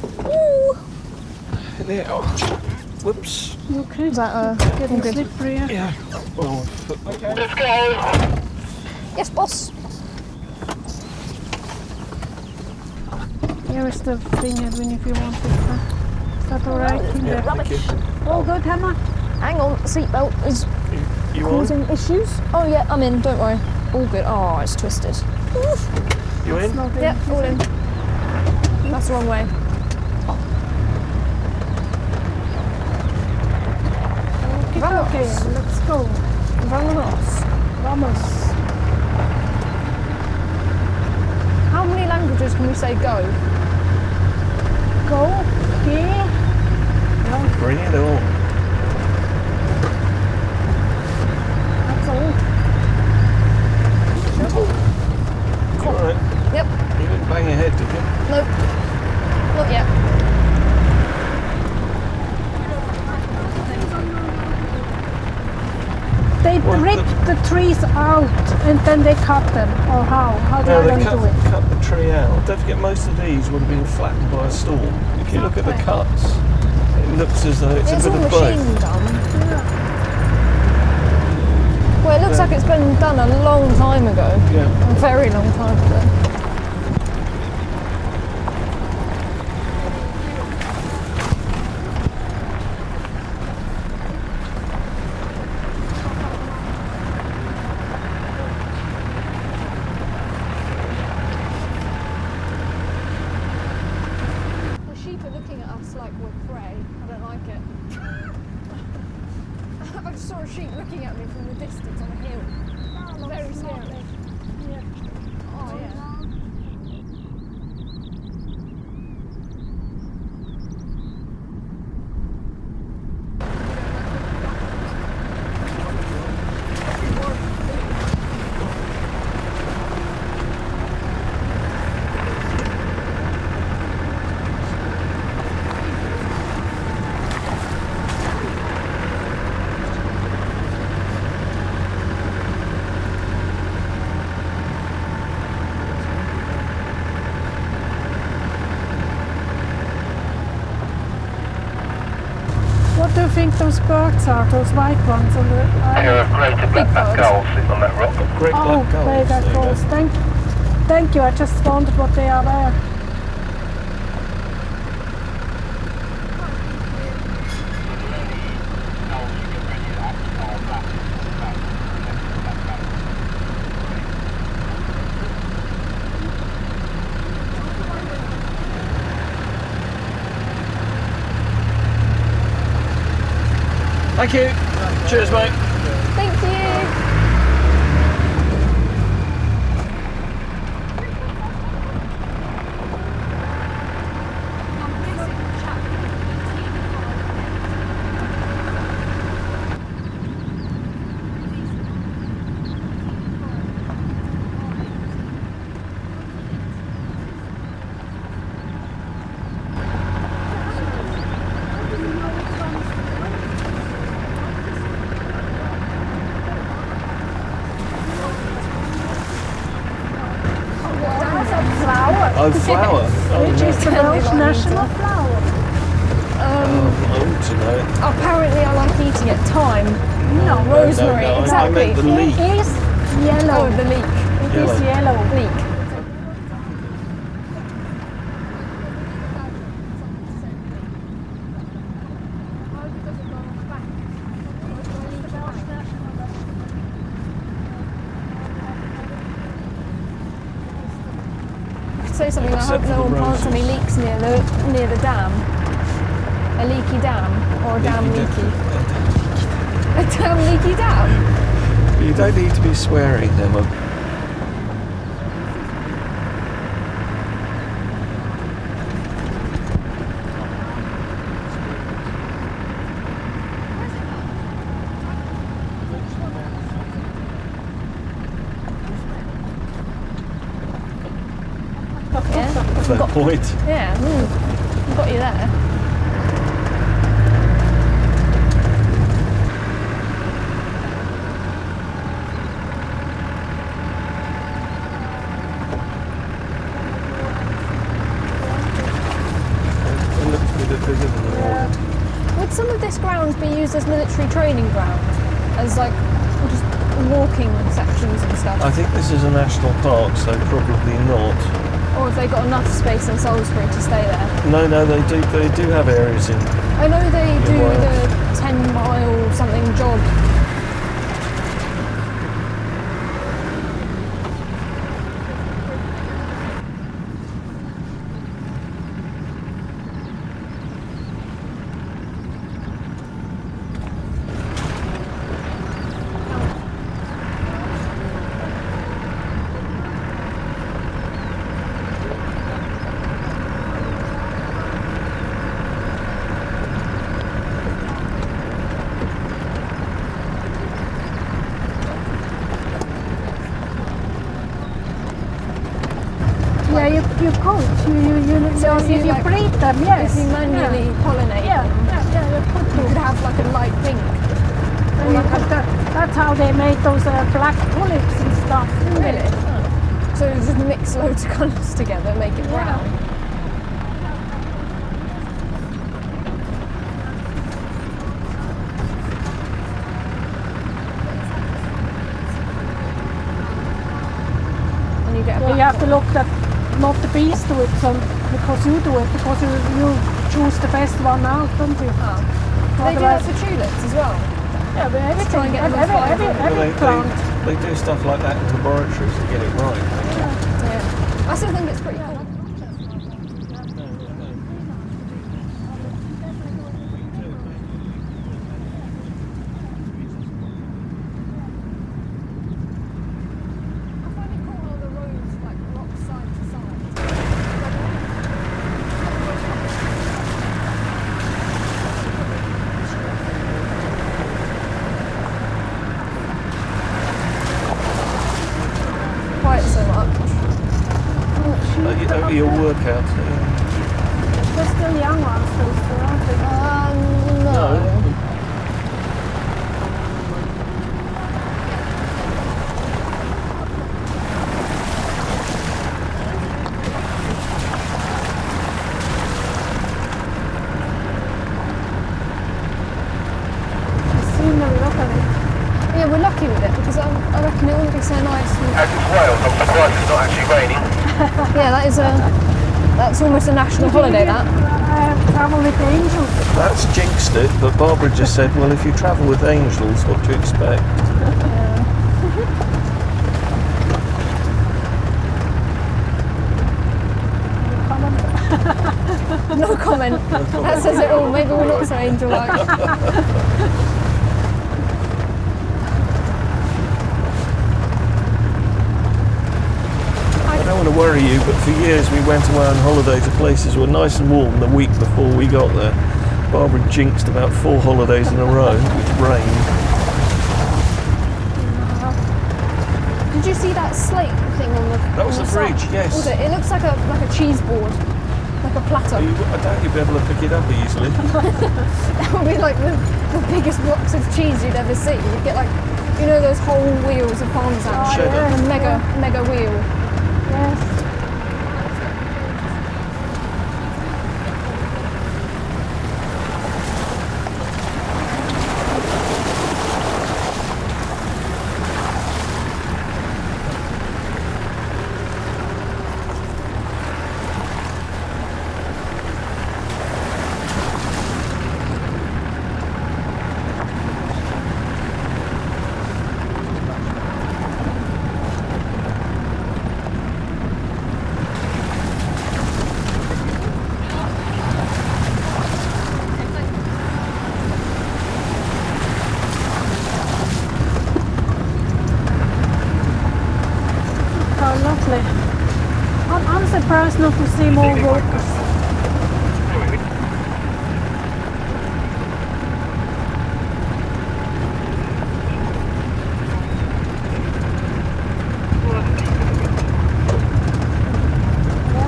Ooh. Yeah. Oh. Whoops. Okay. Is that Getting good? slippery. Yeah. Well, okay. Let's go. Yes, boss. Here is the thing, Edwin, if you want it. Is that alright? it's In good. there? Rubbish. All good, Hannah? Hang on, the seatbelt is You on? causing issues. Oh yeah, I'm in. Don't worry. All good. Oh, it's twisted. Oof. You in? Not in. Yep, all in. That's the wrong way. Okay, let's go. Vamos. Vamos. How many languages can we say go? Go. Okay. Bring it on. That's all. All right. Yep. You didn't bang your head, did you? Nope. Not yet. They rip the trees out and then they cut them, or how? How do No, they they do it? cut the tree out. Don't forget, most of these would have been flattened by a storm. If you look at the cuts, it looks as though it's It's a all bit of both. machine done. Well, it looks like it's been done a long time ago. Yeah. A very long time ago. The sheep are looking at us like we're prey. I don't like it. I just saw a sheep looking at me from the distance on a hill. Very scary. Oh yeah. What do you think those birds are, those white ones on the Pair of greater black gulls sitting on that rock. Great Oh, black gulls. they got there you go. gulls. Thank you, I just wondered what they are there. Thank you. Cheers, mate. Thank you. Oh, flower. Oh, Which no. is the Welsh national flower. Oh, to know. Apparently I like eating it. Thyme. No, Rosemary, I exactly. meant the leek. It is yellow. Oh, the leek. It Yellow. is yellow. Leek. Say something. I hope Except no for one the plants any roses. leeks near the dam. A leaky dam or a dam leaky. A damn leaky dam. You don't need to be swearing, Emma. Yeah. Fair point. Yeah. Got you there. bit bigger than the morning. Would some of this ground be used as military training ground? As like just walking sections and stuff? I think this is a national park, so probably not. Or have they got enough space in Salisbury to stay there? No, they do have areas in. I know they do Wales. the 10-mile something job. Yeah, you could. So if you you like- breed them, yes. If you manually pollinate Yeah, them, you could you do. could have like a light pink. And you could, that's how they made those black tulips and stuff. Didn't Really? they? Oh. So you just mix loads of colours together, make it brown. And you get a Yeah, black you have to one. look that not the bees do it, because you do it, because you choose the best one out, don't you? Oh. Do they do that Otherwise- for tulips as well? Yeah, but Just try and everything, get them every, five every, and- every Well, plant. they do stuff like that in laboratories to get it right. Yeah. I still think it's pretty cool. I find it cool how the roads like rock side to side. Quite so much. Your workout. They're still young ones, those, aren't they? No. The scenery, look at it. Yeah, we're lucky with it because I reckon it wouldn't be so nice. As it's Wales, I'm surprised it's not actually raining. Yeah, that's almost a national holiday. That. Travel with the angels. That's jinxed it, but Barbara just said, well, if you travel with angels, what do you expect? No comment. That says it all. Maybe we're not so angel-like. I don't want to worry you, but for years we went away on holiday to places were nice and warm the week before we got there. Barbara jinxed about 4 holidays in a row with rain. Did you see that slate thing on the? That was on the side? bridge, yes. Was it? It looks like a cheese board, like a platter. I doubt you'd be able to pick it up easily. That would be like the biggest blocks of cheese you'd ever see. You'd get like, you know, those whole wheels of parmesan. Cheddar. A mega wheel. Yes. Oh, lovely. I'm surprised not to see more walkers.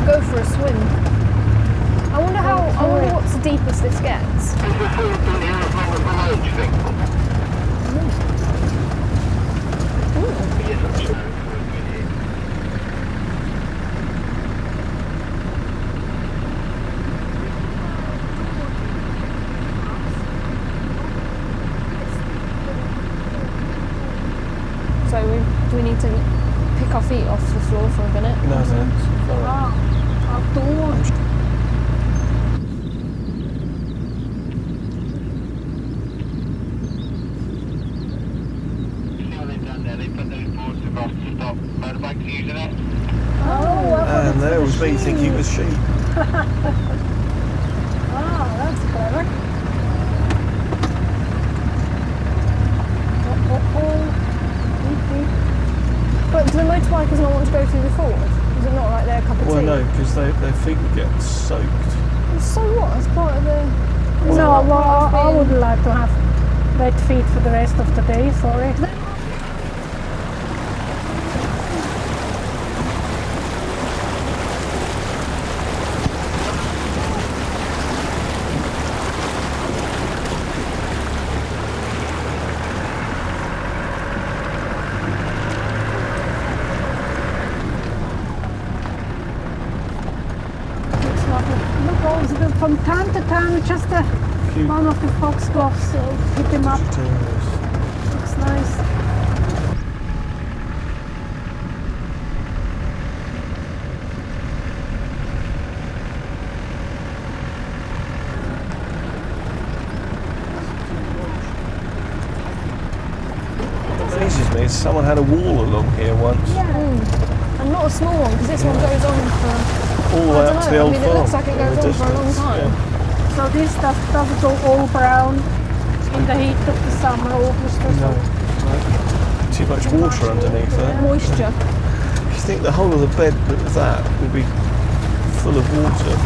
Go for a swim. I wonder what's the deepest this gets. Ah, that's clever. But do the motorbikers not want to go through the ford? Is it not like their cup of tea? Well, no, because their feet would get soaked. So what? It's part of the... No, well, I would like to have wet feet for the rest of the day, sorry. It's lovely. Look, also from time to time, just Cute. one of the foxgloves hit him up. Toes. Looks nice. Amazes me is someone had a wall along here once, And not a small one, because this one goes on for... all the I way don't up to know, the I old mean, it farm. looks like it in goes the on for a long distance, time. yeah. So this doesn't go all brown in the heat of the summer, August or No, so. no. Too much water underneath there. Moisture. You think the whole of the bed of that would be full of water?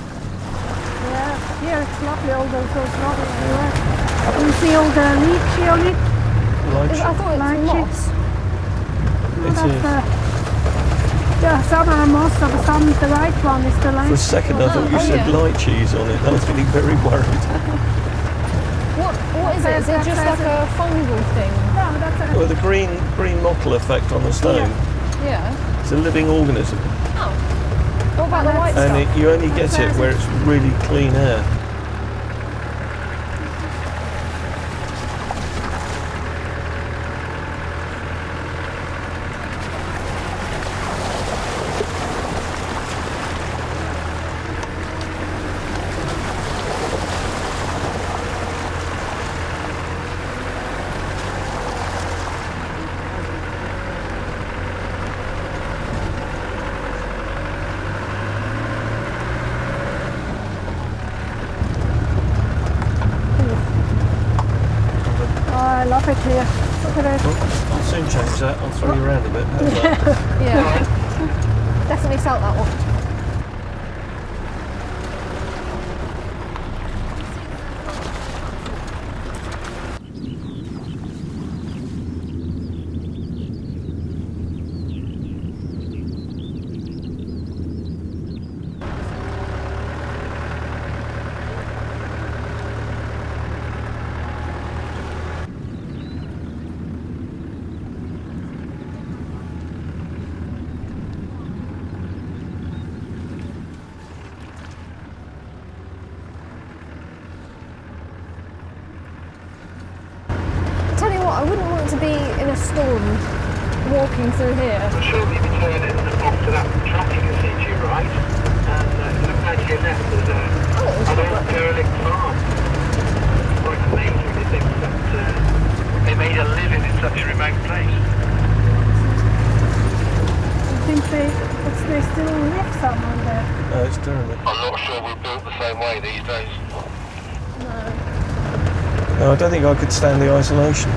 Yeah, here it's lovely, all those rocks everywhere. You see all the lychee on it? Lychee. I thought it Lychee. was moss. No, It that's is. yeah, some are moss, some the right one is the lychee. For a second I thought you Oh, said yeah. lychees on it. I was getting very worried. What is it? Is it just like a fungal thing? No, that's a, Well, the green mottle effect on the stone. Yeah. It's a living organism. Oh. What about the white And stuff? you only get it where it's really clean air. oh, I love it here. Look at it. I'll soon change that. I'll throw you around a bit. How's that? Yeah. Definitely felt that one. Tell you what, I wouldn't want to be in a storm walking through here. Surely we turn it onto that track you can see to your right, and look down to your left, there's an old derelict farm. It's quite amazing to think that they made a living in such a remote place. I think they still live someone there. No, it's derelict. I'm not sure we're built the same way these days. No, I don't think I could stand the isolation.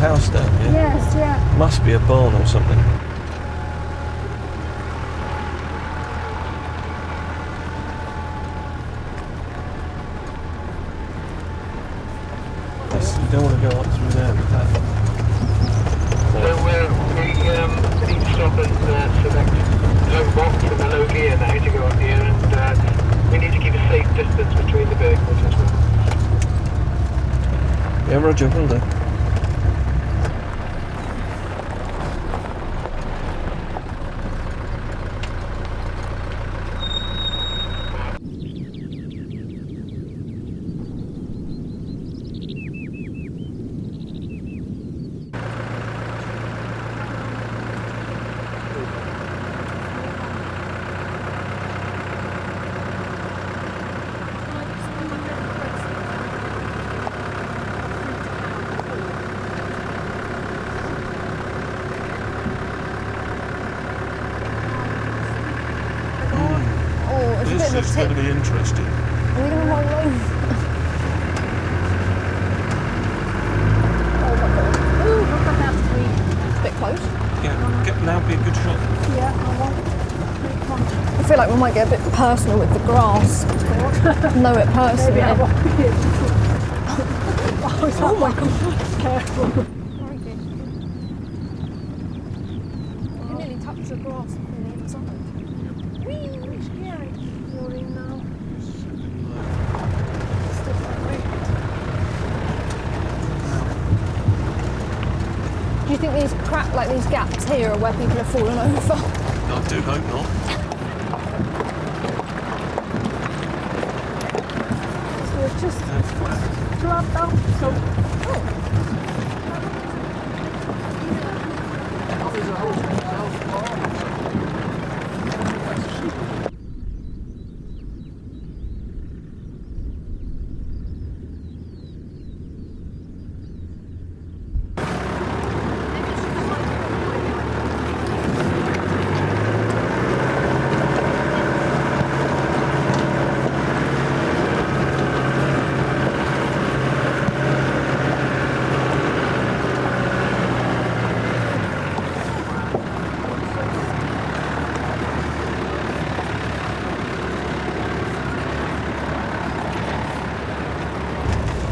house down here. Yes, yeah. Must be a barn or something. Yes, you don't want to go up through there with that. So we need to stop and select low box and the low gear now to go up here, and we need to keep a safe distance between the vehicles as well. Yeah, Roger, will do. Oh, it's a This bit of is a going tip. to be interesting. Are we going to roll over? Oh my god. Ooh, look at that tree. It's a bit close. Yeah, now be a good shot. Yeah, I want big one. I feel like we might get a bit personal with the grass. Know it personally. Maybe I won't be able to. Oh, it's not my god. Careful. You nearly touched the grass on the inside. Which gear you're in now? Do you think these gaps here are where people have fallen over? I do hope not. So it's just They're flat. flat down. So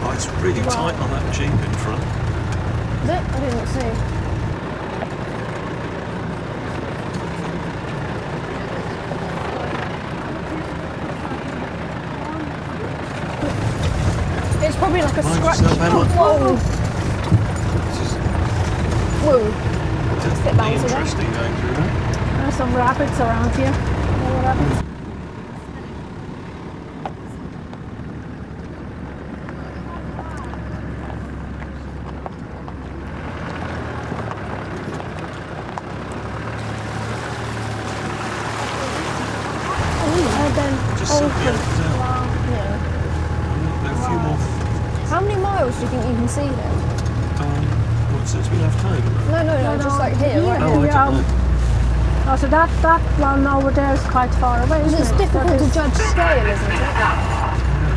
Oh, it's really tight on that Jeep in front. Is it? I didn't see. It's probably like a Mind scratch. yourself, Emma. Whoa! This is Whoa! a bit bouncy there. interesting going through that. there's some rabbits around here. More rabbits. And then Just simply open. opens out. Wow. Yeah. There are a few more. How many miles do you think you can see then? What, since we left home? No, just like here, right Oh, here. I don't know. Oh, so that one over there is quite far away, isn't It's it? difficult That to is- judge scale, isn't it?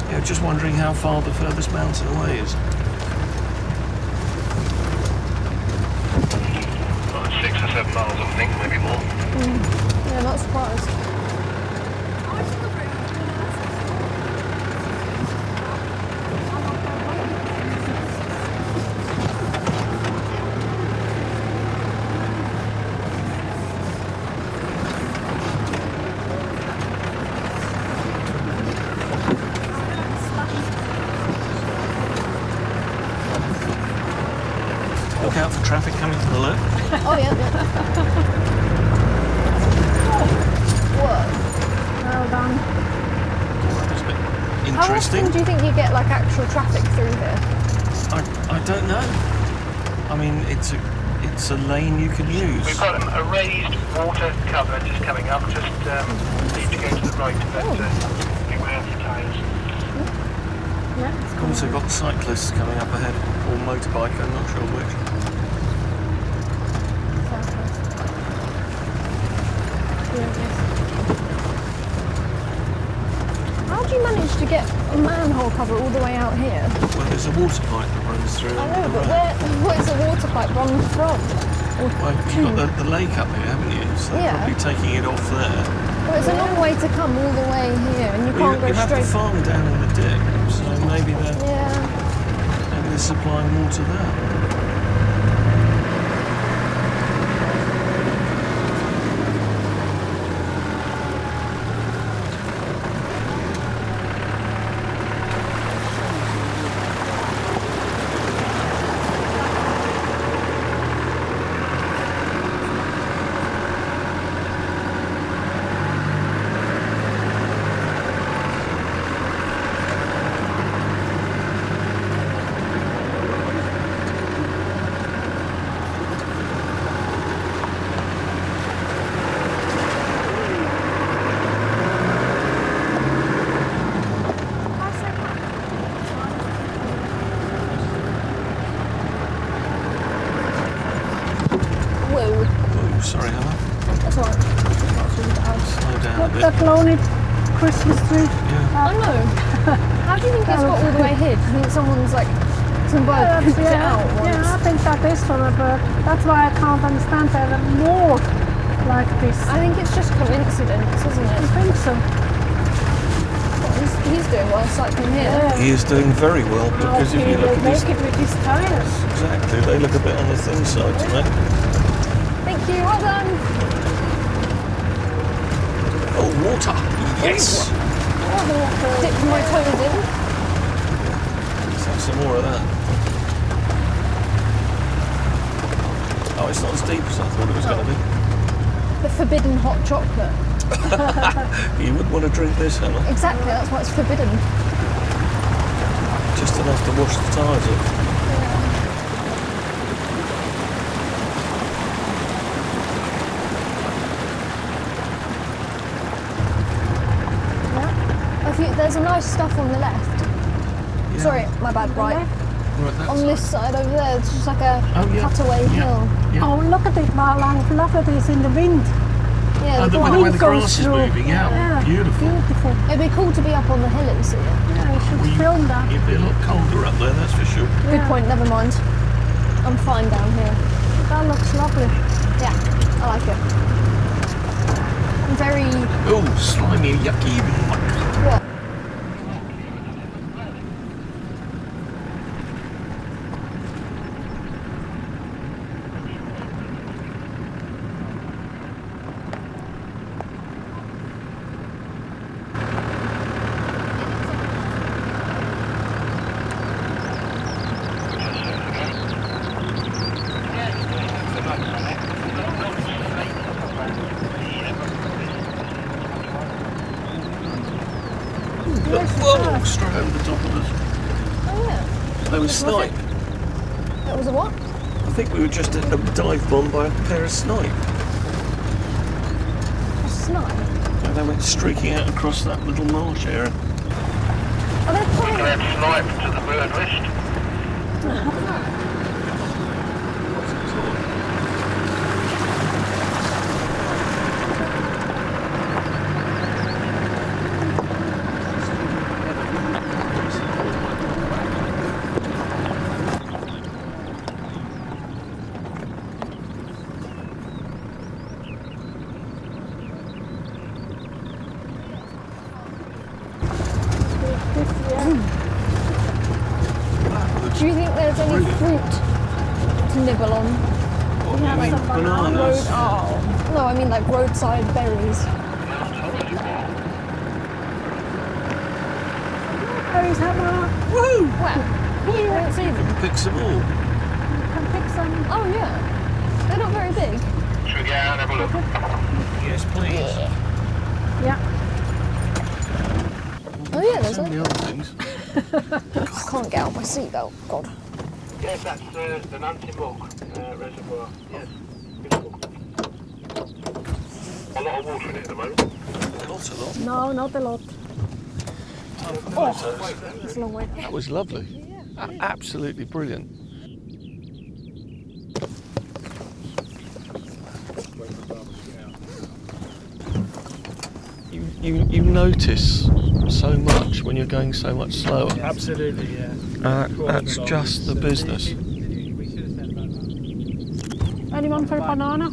Yeah, just wondering how far the furthest mountain away is. About 6 or 7 miles, I think, maybe more. Yeah, not surprised. Look out for traffic coming to the left. Oh yeah. Whoa. Well done. That's a bit How interesting. often do you think you get like actual traffic through here? I don't know. I mean, it's a lane you can use. We've got a raised water cover just coming up, just need to go to the right of that, I think we're out of tyres. Yeah, it's Also got cyclists coming up ahead, or motorbike, I'm not sure which. Here it is. How do did you manage to get a manhole cover all the way out here? Well, there's a water pipe that runs through I under know, the but road. where's the water pipe run from? Or Well, you've got the lake up here, haven't you? So they're Yeah. probably taking it off there. Well, it's a long way to come all the way here, and you Well, can't you go have straight. the farm down in the dip, so maybe Yeah. they're supplying water there. Whoa. Oh, sorry, Hannah. That's alright. Slow down a Look, bit. that lonely Christmas tree. Yeah. I know. How do you think it's got all the way here? Do you think someone's like, some bird picked it out once? Yeah, I think that is from a bird. That's why I can't understand there are more like this. I think it's just coincidence, isn't I it? think so. Well, he's doing well cycling here. Yeah. He is doing very well How because if he you look will at his... make it with his tires. Exactly, they look a bit on the thin side tonight. Thank you, well done. Oh, water! Yes! Dipped my toes in. Let's have some more of that. Oh, it's not as deep as I thought it was going to The forbidden hot chocolate. be. You wouldn't want to drink this, Hannah. Exactly, that's why it's forbidden. Just enough to wash the tyres off. There's a nice stuff on the left. Yeah. Sorry, my bad, right. Right, that's On this side over there, it's just like a cutaway hill. Yeah. Oh, look at it, Marlang. Look at this in the wind. Yeah, Oh, the wind way the goes grass is through. moving out. Yeah, Beautiful. Beautiful. It'd be cool to be up on the hill and see it. Yeah, you should Well, film that. You'd be a lot colder up there, that's for sure. Good Yeah. point, never mind. I'm fine down here. That looks lovely. Yeah, I like it. Very... Oh, slimy, yucky muck. What? Whoa, straight over the top of us. Oh yeah. They were snipe. That was a what? I think we were just dive bombed by a pair of snipe. A snipe? And they went streaking out across that little marsh area. Are they flying? Add snipe to the bird list. Do you think there's any fruit to nibble on? What do you mean, Road, bananas? oh. No, I mean like roadside berries. Berries, Hannah. Woo! Where? You won't see them. Pick some more. You can pick some. Oh yeah. They're not very big. Should we go out and have a look? Yes, please. Yeah. Oh yeah, there's So a... many other things. I can't get out my seatbelt. God. Yes, that's the Nancy Muck reservoir. Yes, beautiful. A lot of water in it at the moment. Not a lot. No, not a lot. Time for photos. It's a long way. That was lovely. Absolutely brilliant. you notice so much when you're going so much slower. Absolutely, yeah. That's just the business. Anyone for a banana?